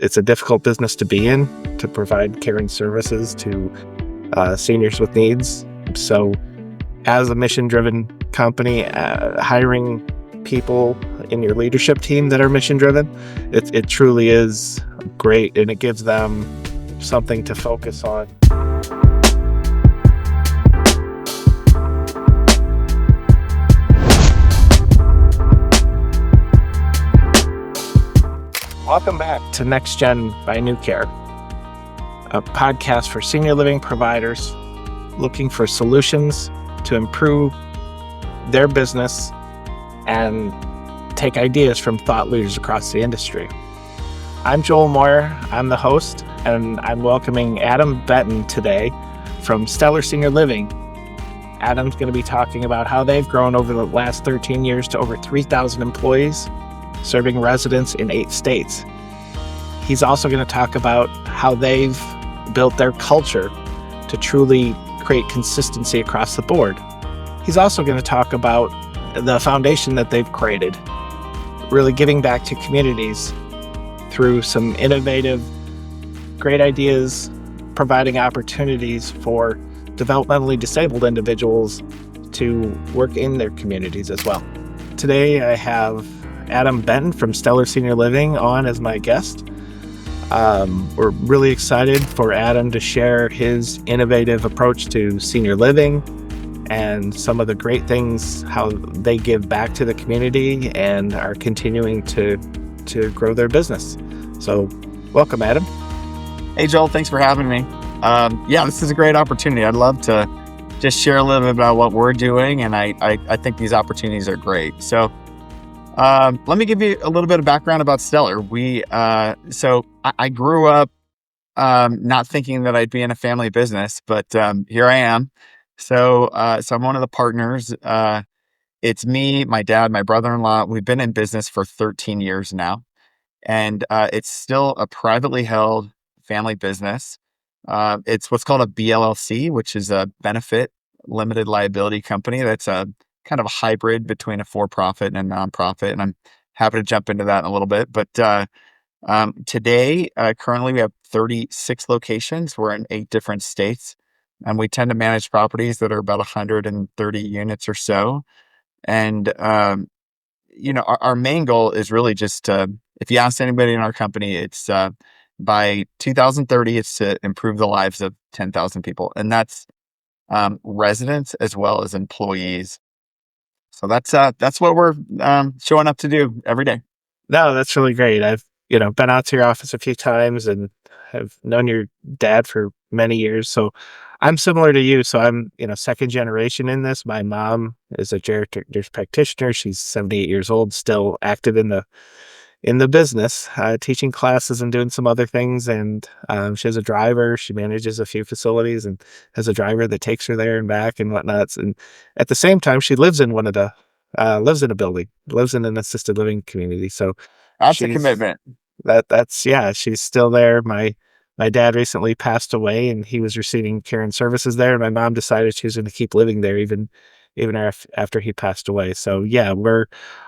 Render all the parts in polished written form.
it's a difficult business to be in, to provide care and services to seniors with needs. So as a mission-driven company, hiring people in your leadership team that are mission-driven, it truly is great, and it gives them something to focus on. Welcome back to NextGen by NuCare, a podcast for senior living providers looking for solutions to improve their business and take ideas from thought leaders across the industry. I'm Joel Moyer, I'm the host, and I'm welcoming Adam Benton today from Stellar Senior Living. Adam's going to be talking about how they've grown over the last 13 years to over 3,000 employees, serving residents in 8 states. He's also going to talk about how they've built their culture to truly create consistency across the board. He's also going to talk about the foundation that they've created, really giving back to communities through some innovative, great ideas, providing opportunities for developmentally disabled individuals to work in their communities as well. Today, I have Adam Benton from Stellar Senior Living on as my guest. We're really excited for Adam to share his innovative approach to senior living and some of the great things, how they give back to the community and are continuing to grow their business. So welcome, Adam. Hey, Joel, thanks for having me. This is a great opportunity. I'd love to just share a little bit about what we're doing, and I think these opportunities are great. So let me give you a little bit of background about Stellar. I grew up not thinking that I'd be in a family business, but here I am. So I'm one of the partners. It's me, my dad, my brother-in-law. We've been in business for 13 years now, and it's still a privately held family business. It's what's called a BLLC, which is a benefit limited liability company. That's a kind of a hybrid between a for-profit and a nonprofit, and I'm happy to jump into that in a little bit. But today, currently, we have 36 locations. We're in 8 different states, and we tend to manage properties that are about 130 units or so. And our main goal is really just if you ask anybody in our company, it's by 2030, it's to improve the lives of 10,000 people, and that's residents as well as employees. So that's what we're showing up to do every day. No, that's really great. I've been out to your office a few times and have known your dad for many years. So I'm similar to you. So I'm second generation in this. My mom is a geriatric practitioner. She's 78 years old, still active in the business, teaching classes and doing some other things. And she has a driver. She manages a few facilities and has a driver that takes her there and back and whatnot. And at the same time, she lives in lives in a building, lives in an assisted living community. So that's a commitment. She's still there. My dad recently passed away, and he was receiving care and services there. And my mom decided she was going to keep living there even after he passed away. So yeah,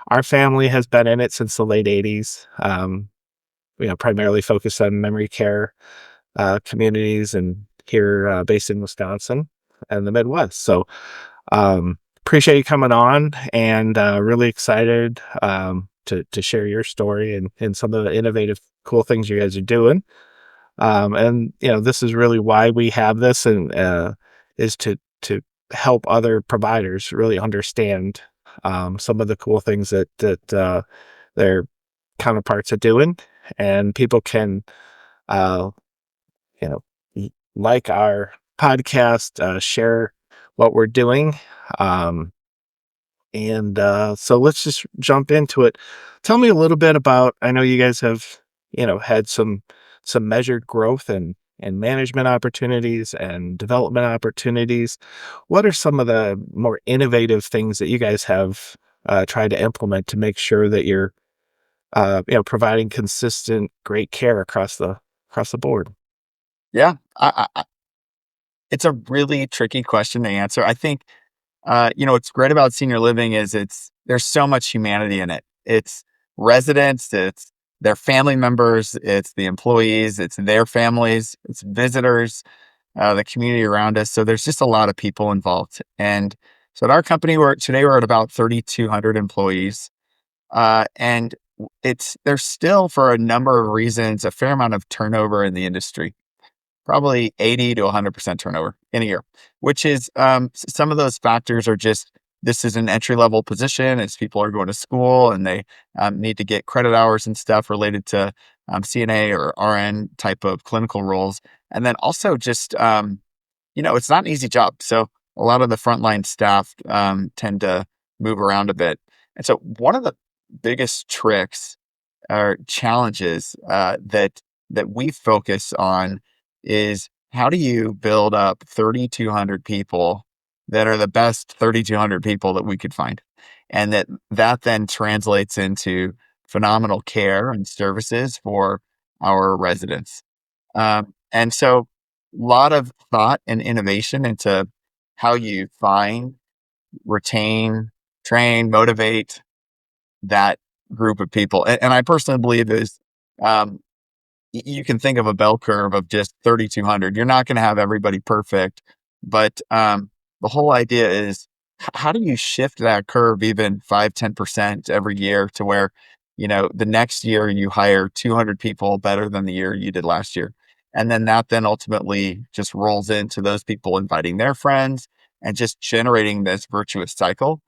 our family has been in it since the late 80s. Primarily focused on memory care communities, and here based in Wisconsin and the Midwest. So appreciate you coming on, and really excited to share your story and some of the innovative, cool things you guys are doing. This is really why we have this, and is to help other providers really understand some of the cool things that their counterparts are doing, and people can like our podcast, share what we're doing. So let's just jump into it. Tell me a little bit about, I know you guys have had some measured growth and management opportunities and development opportunities. What are some of the more innovative things that you guys have tried to implement to make sure that you're providing consistent, great care across the board? Yeah, it's a really tricky question to answer. I think what's great about senior living is there's so much humanity in it. It's residents, it's their family members, it's the employees, it's their families, it's visitors, the community around us. So there's just a lot of people involved. And so at our company, we're at about 3,200 employees. And it's there's still, for a number of reasons, a fair amount of turnover in the industry, probably 80 to 100% turnover in a year, which is some of those factors are just, this is an entry level position as people are going to school and they need to get credit hours and stuff related to CNA or RN type of clinical roles. And then also just, it's not an easy job. So a lot of the frontline staff tend to move around a bit. And so one of the biggest tricks or challenges that we focus on is, how do you build up 3,200 people that are the best 3,200 people that we could find, and that then translates into phenomenal care and services for our residents. And so, a lot of thought and innovation into how you find, retain, train, motivate that group of people. And I personally believe is, um, you can think of a bell curve of just 3,200. You're not going to have everybody perfect, but the whole idea is, how do you shift that curve even 5, 10% every year to where, the next year you hire 200 people better than the year you did last year. And then that then ultimately just rolls into those people inviting their friends and just generating this virtuous cycle.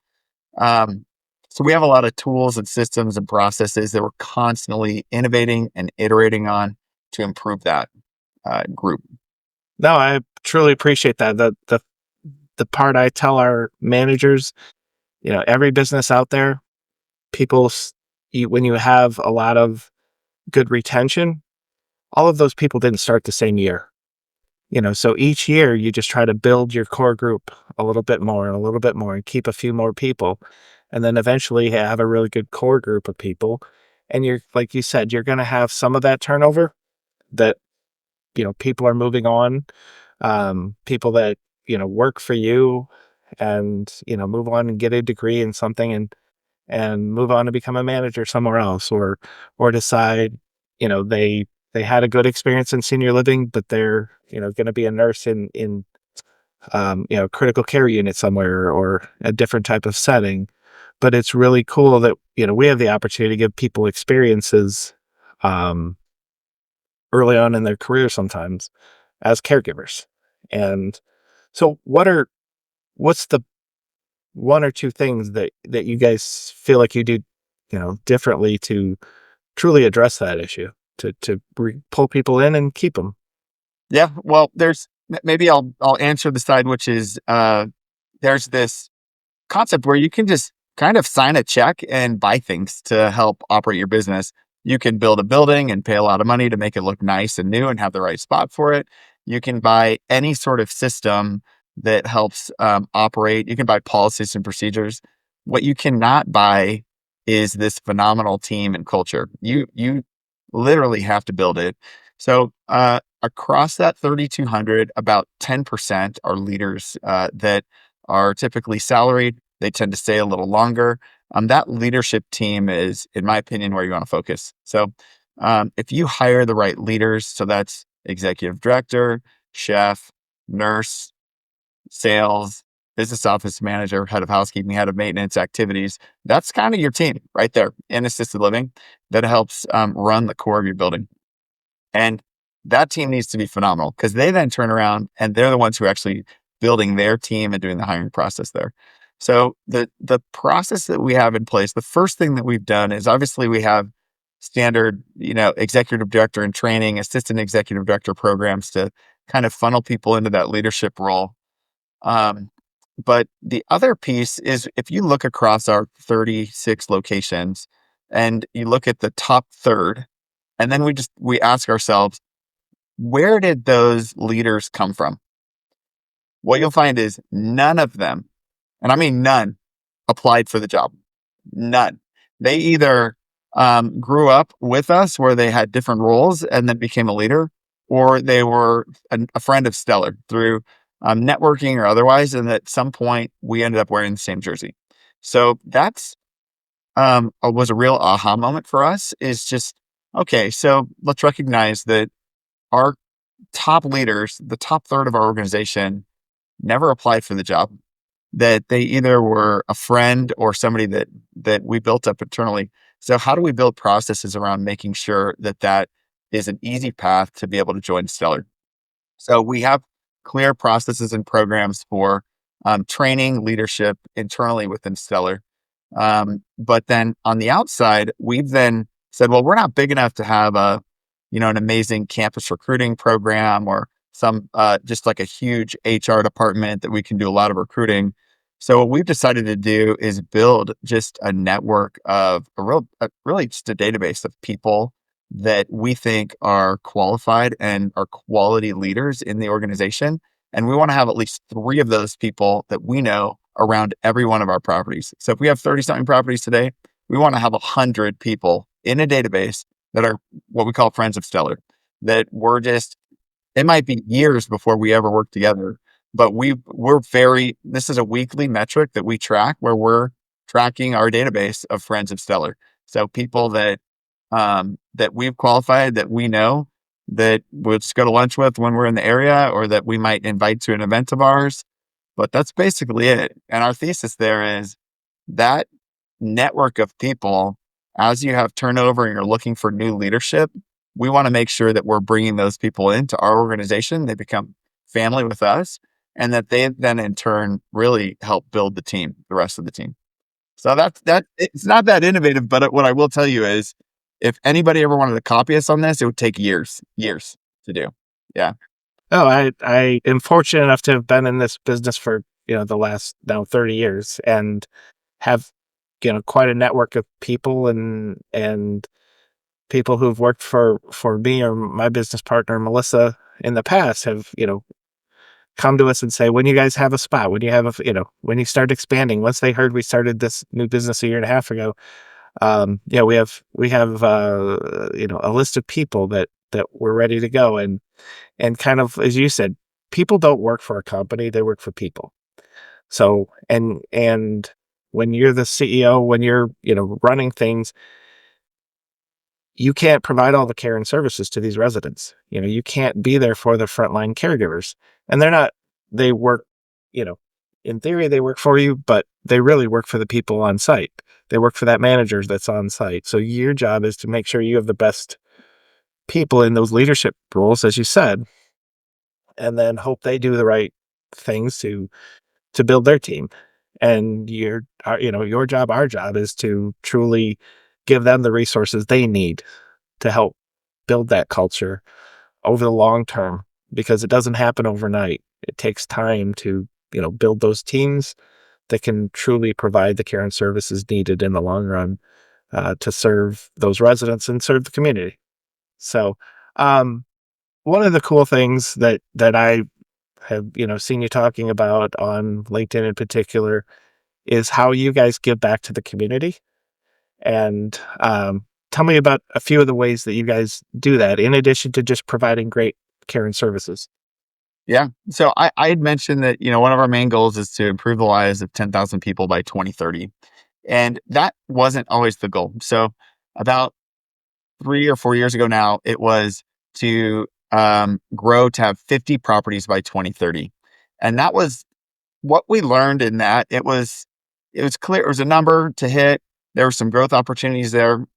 Um, so we have a lot of tools and systems and processes that we're constantly innovating and iterating on to improve that group. No, I truly appreciate that. The part I tell our managers, every business out there, people, when you have a lot of good retention, all of those people didn't start the same year. So each year you just try to build your core group a little bit more and a little bit more and keep a few more people. And then eventually have a really good core group of people. And you're, like you said, you're going to have some of that turnover that, people are moving on, people that, work for you and, move on and get a degree in something and move on to become a manager somewhere else, or decide, they had a good experience in senior living, but they're, going to be a nurse in critical care unit somewhere or a different type of setting. But it's really cool that, we have the opportunity to give people experiences um, early on in their career sometimes as caregivers. And so what's the one or two things that you guys feel like you do, differently to truly address that issue, to pull people in and keep them? Yeah, well, maybe I'll answer the side, which is, there's this concept where you can just kind of sign a check and buy things to help operate your business. You can build a building and pay a lot of money to make it look nice and new and have the right spot for it. You can buy any sort of system that helps operate. You can buy policies and procedures. What you cannot buy is this phenomenal team and culture. You literally have to build it. So across that 3,200, about 10% are leaders that are typically salaried. They tend to stay a little longer. That leadership team is, in my opinion, where you want to focus. So if you hire the right leaders, so that's executive director, chef, nurse, sales, business office manager, head of housekeeping, head of maintenance activities, that's kind of your team right there in assisted living that helps run the core of your building. And that team needs to be phenomenal, because they then turn around and they're the ones who are actually building their team and doing the hiring process there. So the process that we have in place, the first thing that we've done is, obviously we have standard, executive director and training, assistant executive director programs to kind of funnel people into that leadership role. Um, but the other piece is, if you look across our 36 locations and you look at the top third, and then we ask ourselves, where did those leaders come from? What you'll find is none of them, and I mean none, applied for the job. None. They either grew up with us where they had different roles and then became a leader, or they were a friend of Stellar through networking or otherwise. And at some point, we ended up wearing the same jersey. So that's was a real aha moment for us, is just Okay, so let's recognize that our top leaders, the top third of our organization, never applied for the job. That they either were a friend or somebody that we built up internally. So how do we build processes around making sure that that is an easy path to be able to join Stellar? So we have clear processes and programs for training leadership internally within Stellar. But then on the outside, we've then said, well, we're not big enough to have an amazing campus recruiting program or some just like a huge HR department that we can do a lot of recruiting. So what we've decided to do is build just a network of really just a database of people that we think are qualified and are quality leaders in the organization. And we want to have at least three of those people that we know around every one of our properties. So if we have 30 something properties today, we want to have 100 people in a database that are what we call friends of Stellar, that we're just, it might be years before we ever work together, but this is a weekly metric that we track where we're tracking our database of friends of Stellar. So people that we've qualified, that we know, that we'll just go to lunch with when we're in the area, or that we might invite to an event of ours. But that's basically it. And our thesis there is that network of people, as you have turnover and you're looking for new leadership, we want to make sure that we're bringing those people into our organization. They become family with us, and that they then in turn really help build the rest of the team. So it's not that innovative, but what I will tell you is if anybody ever wanted to copy us on this, it would take years to do. Yeah. Oh, I am fortunate enough to have been in this business for, the last now 30 years and have, quite a network of people and people who've worked for me or my business partner, Melissa, in the past have, come to us and say, when you guys have a spot, when you have when you start expanding, once they heard we started this new business a year and a half ago, we have a list of people that we're ready to go. And kind of, as you said, people don't work for a company, they work for people. So, and when you're the CEO, when you're, running things, you can't provide all the care and services to these residents. You can't be there for the frontline caregivers. And they work, you know, in theory, they work for you, but they really work for the people on site. They work for that manager that's on site. So your job is to make sure you have the best people in those leadership roles, as you said, and then hope they do the right things to build their team. And your job, our job is to truly give them the resources they need to help build that culture over the long term, because it doesn't happen overnight. It takes time to, build those teams that can truly provide the care and services needed in the long run, to serve those residents and serve the community. So, um, one of the cool things that I have, seen you talking about on LinkedIn in particular is how you guys give back to the community. And tell me about a few of the ways that you guys do that, in addition to just providing great care and services. Yeah. So I had mentioned that, one of our main goals is to improve the lives of 10,000 people by 2030. And that wasn't always the goal. So about 3 or 4 years ago now, it was to grow to have 50 properties by 2030. And that was what we learned in that. It was clear, it was a number to hit. There were some growth opportunities there,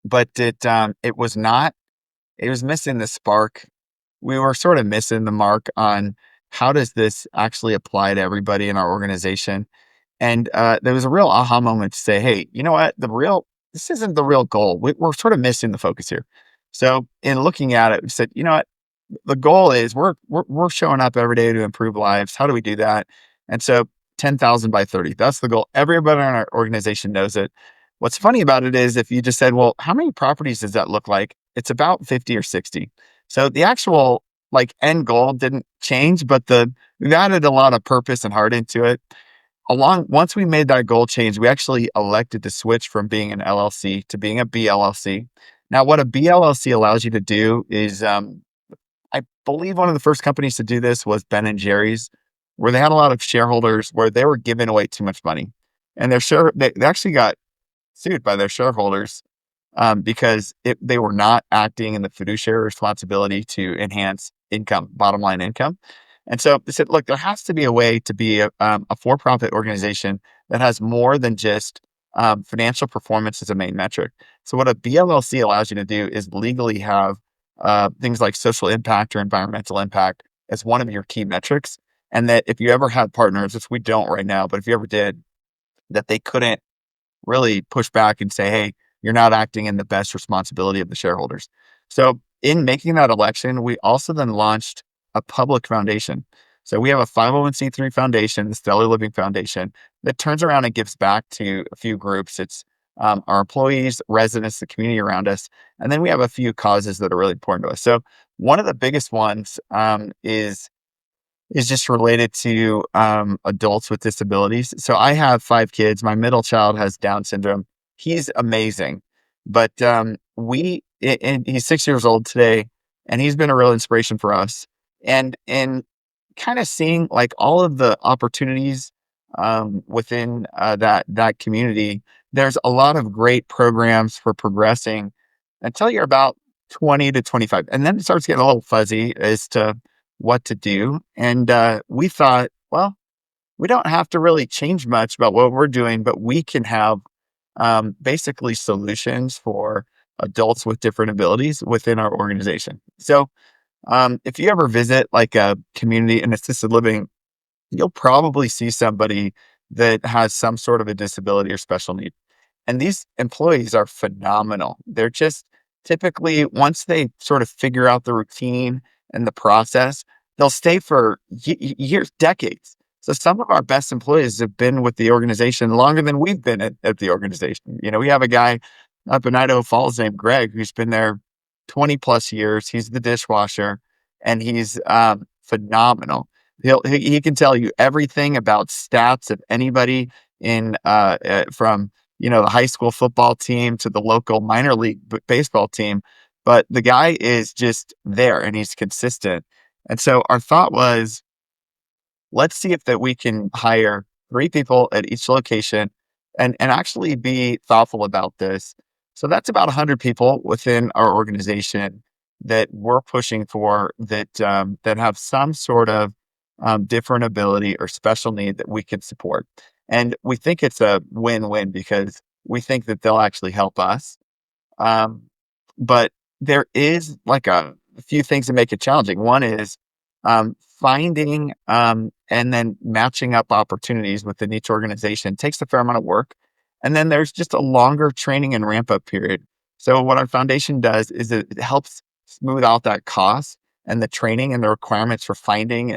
but it was missing the spark. We were sort of missing the mark on how does this actually apply to everybody in our organization. And there was a real aha moment to say, hey, you know what? This isn't the real goal. We're sort of missing the focus here. So in looking at it, we said, you know what? The goal is we're showing up every day to improve lives. How do we do that? And so 10,000 by 30, that's the goal. Everybody in our organization knows it. What's funny about it is if you just said, well, how many properties does that look like? It's about 50 or 60. So the actual end goal didn't change, but we've added a lot of purpose and heart into it. Once we made that goal change, we actually elected to switch from being an LLC to being a BLLC. Now, what a BLLC allows you to do is, I believe one of the first companies to do this was Ben and Jerry's, where they had a lot of shareholders where they were giving away too much money, and they actually got sued by their shareholders because they were not acting in the fiduciary responsibility to enhance income, bottom line income. And so they said, look, there has to be a way to be a for-profit organization that has more than just financial performance as a main metric. So what a BLLC allows you to do is legally have things like social impact or environmental impact as one of your key metrics. And that if you ever had partners, which we don't right now, but if you ever did, that they couldn't really push back and say, hey, you're not acting in the best responsibility of the shareholders. So in making that election, we also then launched a public foundation. So we have a 501c3 foundation, the Stellar Living Foundation, that turns around and gives back to a few groups. It's our employees, residents, the community around us. And then we have a few causes that are really important to us. So one of the biggest ones is just related to adults with disabilities. So I have 5 kids. My middle child has Down syndrome. He's amazing, but and he's 6 years old today, and he's been a real inspiration for us. And kind of seeing like all of the opportunities within that community. There's a lot of great programs for progressing until you're about 20 to 25, and then it starts getting a little fuzzy as to what to do. And we thought, well, we don't have to really change much about what we're doing, but we can have basically solutions for adults with different abilities within our organization. So if you ever visit like a community in assisted living, you'll probably see somebody that has some sort of a disability or special need. And these employees are phenomenal. They're just typically, once they sort of figure out the routine and the process, they'll stay for years, decades. So some of our best employees have been with the organization longer than we've been at the organization. You know, we have a guy up in Idaho Falls named Greg who's been there 20 plus years. He's the dishwasher, and he's phenomenal. He can tell you everything about stats of anybody in from the high school football team to the local minor league baseball team. But the guy is just there and he's consistent. And so our thought was, let's see if that we can hire 3 people at each location and actually be thoughtful about this. So that's about 100 people within our organization that we're pushing for that have some sort of different ability or special need that we can support. And we think it's a win-win because we think that they'll actually help us. Um, but there is like a few things that make it challenging. One is finding and then matching up opportunities within each organization takes a fair amount of work. And then there's just a longer training and ramp up period. So what our foundation does is it helps smooth out that cost and the training and the requirements for finding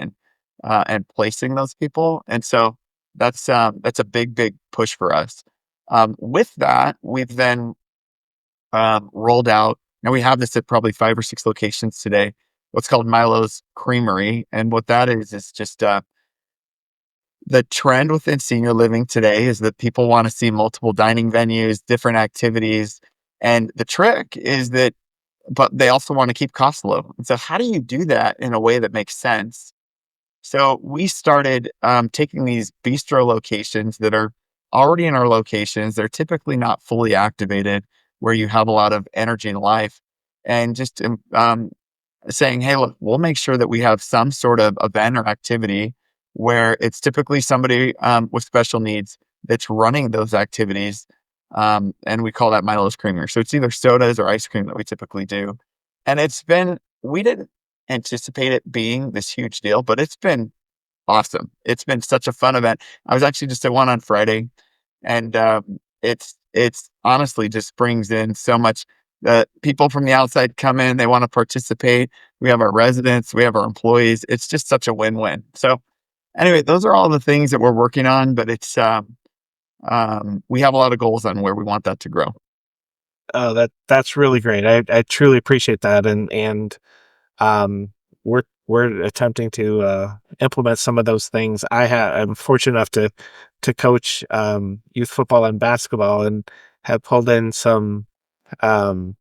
and placing those people. And so that's a big push for us. With that, we've then rolled out. Now we have this at probably 5 or 6 locations today. What's called Milo's Creamery, and what that is just the trend within senior living today is that people want to see multiple dining venues, different activities, and the trick is that, but they also want to keep costs low. And so, how do you do that in a way that makes sense? So we started taking these bistro locations that are already in our locations. They're typically not fully activated, where you have a lot of energy and life, and just saying, hey, look, we'll make sure that we have some sort of event or activity where it's typically somebody with special needs that's running those activities. And we call that Milo's Creamery. So it's either sodas or ice cream that we typically do. And we didn't anticipate it being this huge deal, but it's been awesome. It's been such a fun event. I was actually just at one on Friday, and it's honestly just brings in so much. People from the outside come in, they want to participate. We have our residents, we have our employees. It's just such a win-win. So anyway, those are all the things that we're working on, but it's we have a lot of goals on where we want that to grow. Oh, that's really great. I truly appreciate that, and um, we're attempting to implement some of those things. I'm fortunate enough to coach youth football and basketball, and have pulled in um,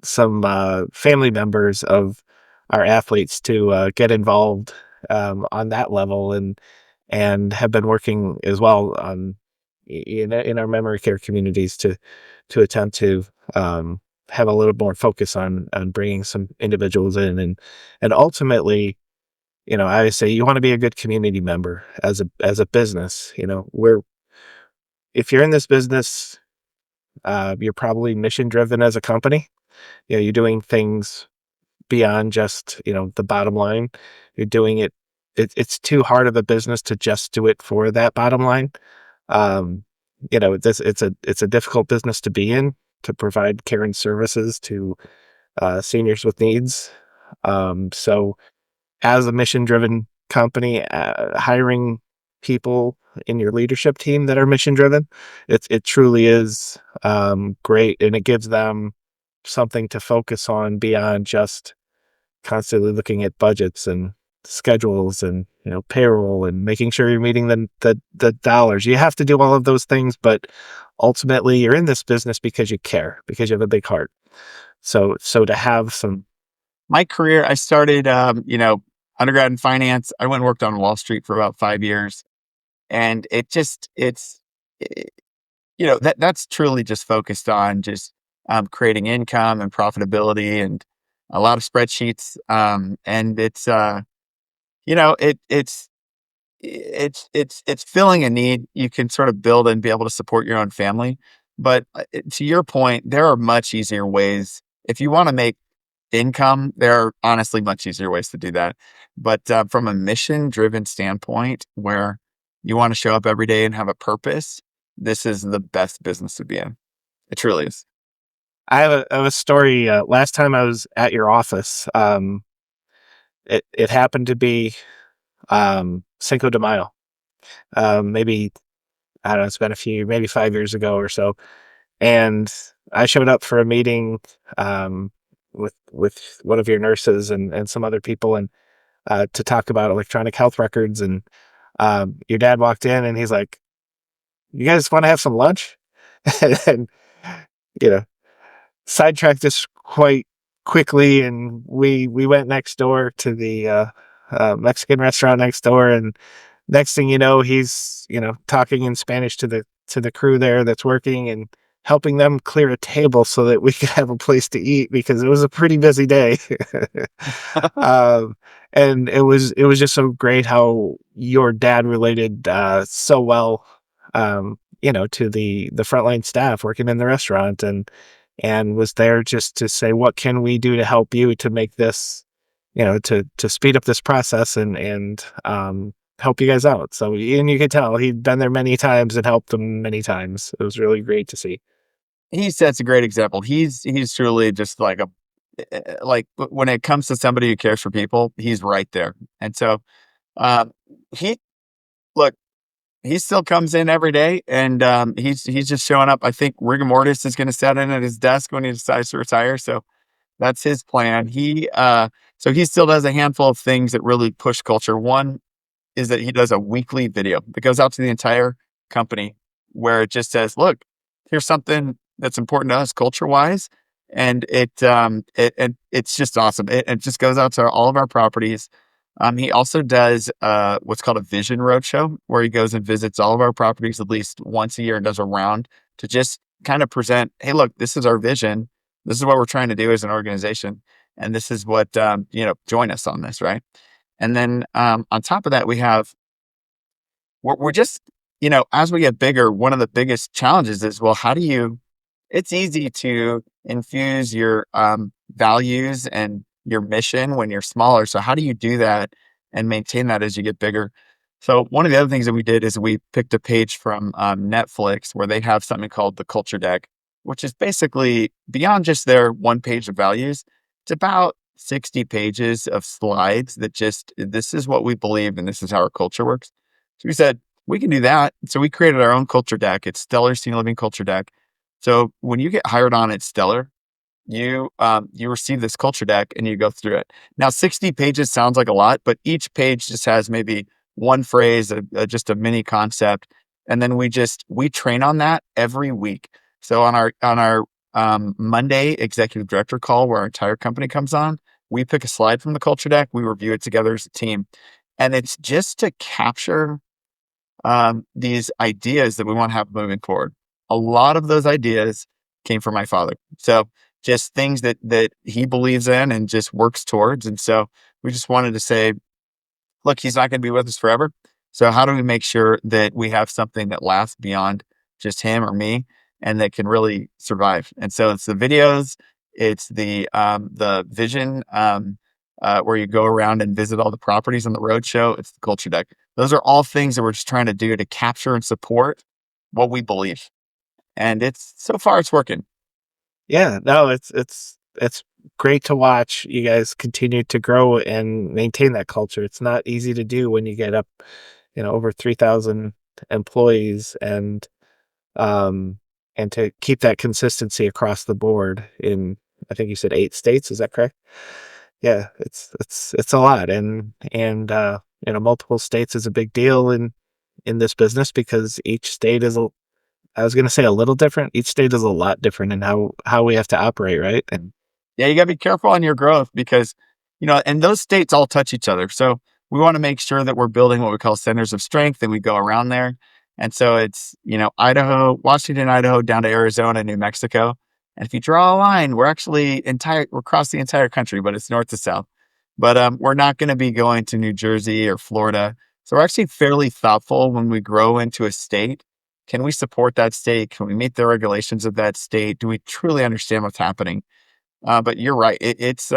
some family members of our athletes to get involved on that level, and have been working as well on in our memory care communities to attempt to have a little more focus on bringing some individuals in, and ultimately, I always say you want to be a good community member as a business. If you're in this business, you're probably mission driven as a company. You're doing things beyond just, the bottom line. You're doing it's too hard of a business to just do it for that bottom line. Um, it's a difficult business to be in, to provide care and services to seniors with needs. So as a mission driven company, hiring people in your leadership team that are mission driven, it truly is great, and it gives them something to focus on beyond just constantly looking at budgets and schedules and payroll and making sure you're meeting the dollars. You have to do all of those things, but ultimately you're in this business because you care, because you have a big heart. So to have some. My career, I started, undergrad in finance. I went and worked on Wall Street for about 5 years. And it, that's truly just focused on just creating income and profitability and a lot of spreadsheets. And you know, it, it's filling a need. You can sort of build and be able to support your own family. But to your point, there are much easier ways. If you want to make income, there are honestly much easier ways to do that. But from a mission driven standpoint, where you want to show up every day and have a purpose, this is the best business to be in. It truly is. I have a story. Last time I was at your office, it happened to be Cinco de Mayo. Maybe, I don't know, it's been maybe 5 years ago or so. And I showed up for a meeting with one of your nurses and some other people, and to talk about electronic health records. And your dad walked in and he's like, "You guys want to have some lunch?" And you know, sidetracked us quite quickly, and we went next door to the Mexican restaurant next door, and next thing you know, he's talking in Spanish to the crew there that's working, and helping them clear a table so that we could have a place to eat, because it was a pretty busy day. um, and it was just so great how your dad related so well, to the frontline staff working in the restaurant, and was there just to say, what can we do to help you to make this, to speed up this process, and help you guys out. So, and you could tell he'd been there many times and helped them many times. It was really great to see. He sets a great example. He's truly just like when it comes to somebody who cares for people, he's right there. And so um, he look, he still comes in every day, and he's just showing up. I think rigor mortis is going to set in at his desk when he decides to retire. So that's his plan. So he still does a handful of things that really push culture. One is that he does a weekly video that goes out to the entire company, where it just says, "Look, here's something that's important to us culture wise," and it's just awesome. It just goes out to all of our properties. He also does what's called a vision roadshow, where he goes and visits all of our properties at least once a year and does a round to just kind of present, "Hey, look, this is our vision. This is what we're trying to do as an organization, and this is what join us on this, right?" And then on top of that, we're just, as we get bigger, one of the biggest challenges is, well, it's easy to infuse your values and your mission when you're smaller. So how do you do that and maintain that as you get bigger? So one of the other things that we did is we picked a page from Netflix, where they have something called the culture deck, which is basically beyond just their one page of values. It's about 60 pages of slides that just, this is what we believe and this is how our culture works. So we said, we can do that. So we created our own culture deck. It's Stellar Senior Living Culture Deck. So when you get hired on at Stellar, you receive this culture deck and you go through it. Now, 60 pages sounds like a lot, but each page just has maybe one phrase, just a mini concept, and then we train on that every week. So on our Monday executive director call, where our entire company comes on, we pick a slide from the culture deck, we review it together as a team, and it's just to capture these ideas that we want to have moving forward. A lot of those ideas came from my father. So just things that he believes in and just works towards. And so we just wanted to say, look, he's not going to be with us forever. So how do we make sure that we have something that lasts beyond just him or me and that can really survive? And so it's the videos, it's the vision, where you go around and visit all the properties on the roadshow. It's the culture deck. Those are all things that we're just trying to do to capture and support what we believe. And it's so far it's working. Yeah, no, it's great to watch you guys continue to grow and maintain that culture. It's not easy to do when you get up, over 3,000 employees um and to keep that consistency across the board in, I think you said 8 states, is that correct? Yeah, it's a lot, and multiple states is a big deal in this business because each state is I was gonna say a little different. Each state is a lot different in how we have to operate, right? And Yeah, you got to be careful on your growth because, and those states all touch each other. So we want to make sure that we're building what we call centers of strength and we go around there. And so it's, Idaho, Washington, Idaho, down to Arizona, New Mexico. And if you draw a line, we're across the entire country, but it's north to south. But we're not going to be going to New Jersey or Florida. So we're actually fairly thoughtful when we grow into a state. Can we support that state? Can we meet the regulations of that state? Do we truly understand what's happening? But you're right. It is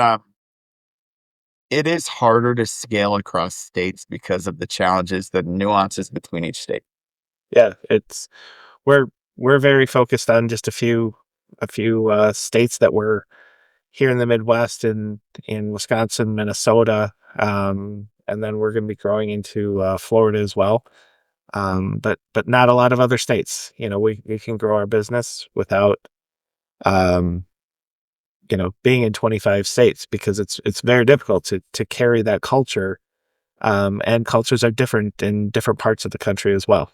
harder to scale across states because of the challenges, the nuances between each state. yeah, we're we're very focused on just a few states that we're here in the Midwest in Wisconsin, Minnesota, and then we're gonna be growing into Florida as well. But not a lot of other states. We can grow our business without um being in 25 states because it's very difficult to carry that culture. And cultures are different in different parts of the country as well.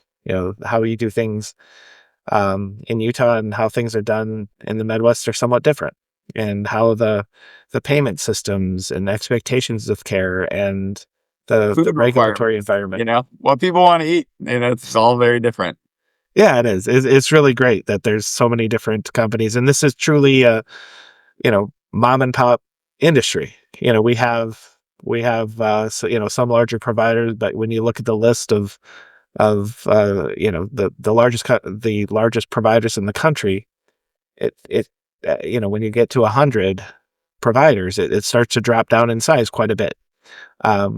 How you do things in Utah and how things are done in the Midwest are somewhat different, and how the payment systems and expectations of care and the Food regulatory requirements, environment. what people want to eat, it's all very different. Yeah, it is. It's really great that there's so many different companies, and this is truly a mom and pop industry. We have some larger providers, but when you look at the list of the largest providers in the country, when you get to 100 providers, it starts to drop down in size quite a bit,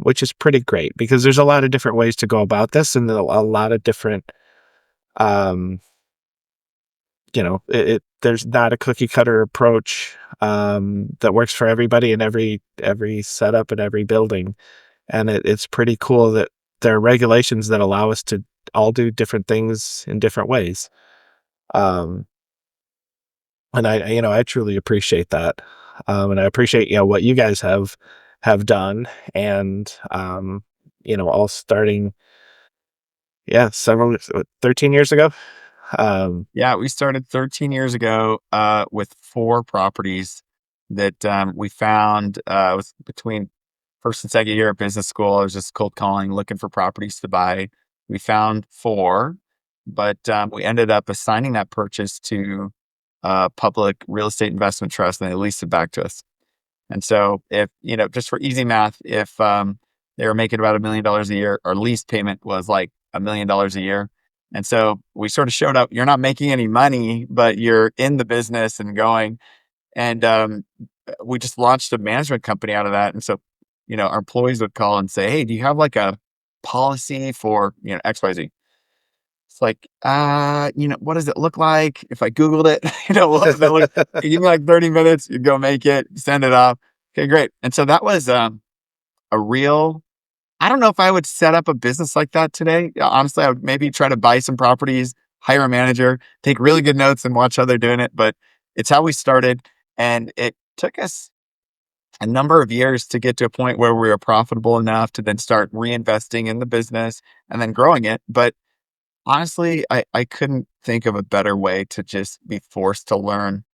which is pretty great because there's a lot of different ways to go about this, and a lot of different um, there's not a cookie cutter approach that works for everybody in every setup and every building. And it's pretty cool that there are regulations that allow us to all do different things in different ways. Um, and I truly appreciate that. And I appreciate, what you guys have done, and, all starting, yeah, 13 years ago. Um, Yeah, we started 13 years ago with 4 properties that we found. It was between first and second year of business school. I was just cold calling, looking for properties to buy. We found 4, but we ended up assigning that purchase to public real estate investment trust, and they leased it back to us. And so, if just for easy math, if they were making about $1 million a year, our lease payment was like $1 million a year. And so we sort of showed up. You're not making any money, but you're in the business and going. And we just launched a management company out of that. And so, our employees would call and say, "Hey, do you have like a policy for XYZ?" It's like, what does it look like? If I Googled it, what does that look? You give me like 30 minutes, you go make it, send it off. Okay, great. And so that was a real, I don't know if I would set up a business like that today. Honestly, I would maybe try to buy some properties, hire a manager, take really good notes and watch how they're doing it. But it's how we started. And it took us a number of years to get to a point where we were profitable enough to then start reinvesting in the business and then growing it. But honestly, I couldn't think of a better way to just be forced to learn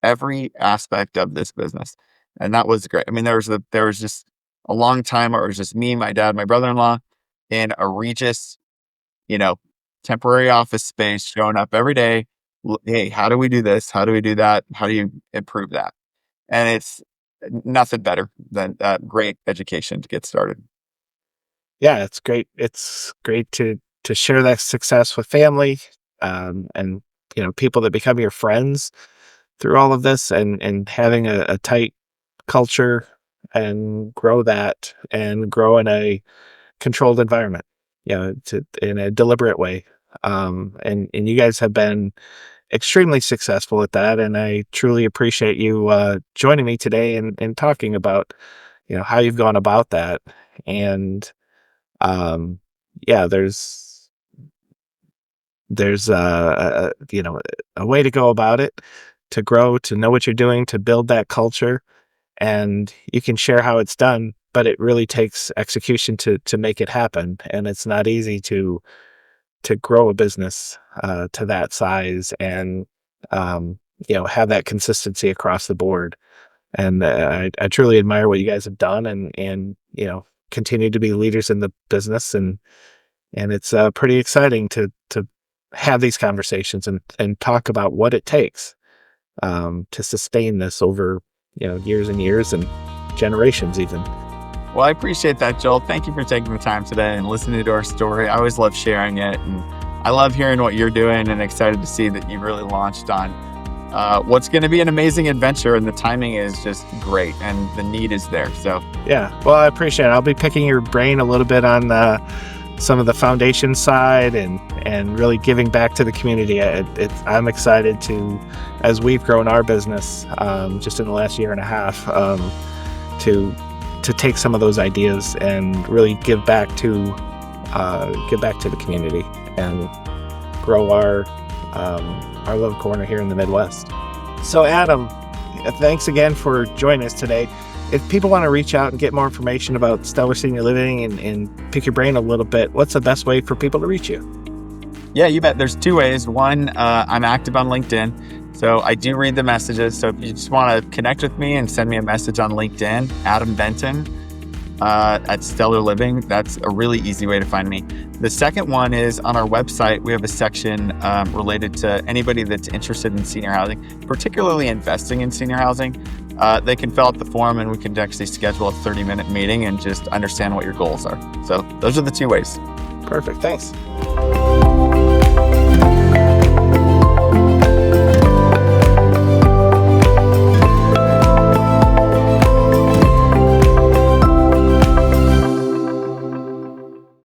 every aspect of this business. And that was great. I mean, there was just a long time where it was just me, my dad, my brother-in-law in a Regis temporary office space, showing up every day. Hey, how do we do this? How do we do that? How do you improve that? And it's nothing better than great education to get started. Yeah, it's great. It's great to share that success with family, and people that become your friends through all of this, and having a tight culture, and grow that, and grow in a controlled environment, in a deliberate way. And you guys have been extremely successful at that, and I truly appreciate you joining me today, and talking about how you've gone about that. And um, yeah, there's a way to go about it, to grow, to know what you're doing, to build that culture, and you can share how it's done, but it really takes execution to make it happen, and it's not easy to grow a business to that size, and have that consistency across the board. And I truly admire what you guys have done, and continue to be leaders in the business, and it's pretty exciting to have these conversations, and talk about what it takes to sustain this over years and years, and generations even. Well, I appreciate that, Joel. Thank you for taking the time today and listening to our story. I always love sharing it, and I love hearing what you're doing, and excited to see that you really launched on what's going to be an amazing adventure, and the timing is just great, and the need is there. So Yeah, well, I appreciate it. I'll be picking your brain a little bit on some of the foundation side, and really giving back to the community. I'm excited to, as we've grown our business just in the last year and a half, to take some of those ideas and really give back to the community, and grow our little corner here in the Midwest. So Adam, thanks again for joining us today. If people want to reach out and get more information about Stellar Senior Living, and pick your brain a little bit, what's the best way for people to reach you? yeah, you bet. There's two ways. One, I'm active on LinkedIn, so I do read the messages. So if you just want to connect with me and send me a message on LinkedIn, Adam Benton at Stellar Living, that's a really easy way to find me. The second one is on our website. We have a section related to anybody that's interested in senior housing, particularly investing in senior housing. They can fill out the form, and we can actually schedule a 30-minute meeting and just understand what your goals are. So those are the two ways. Perfect. Thanks.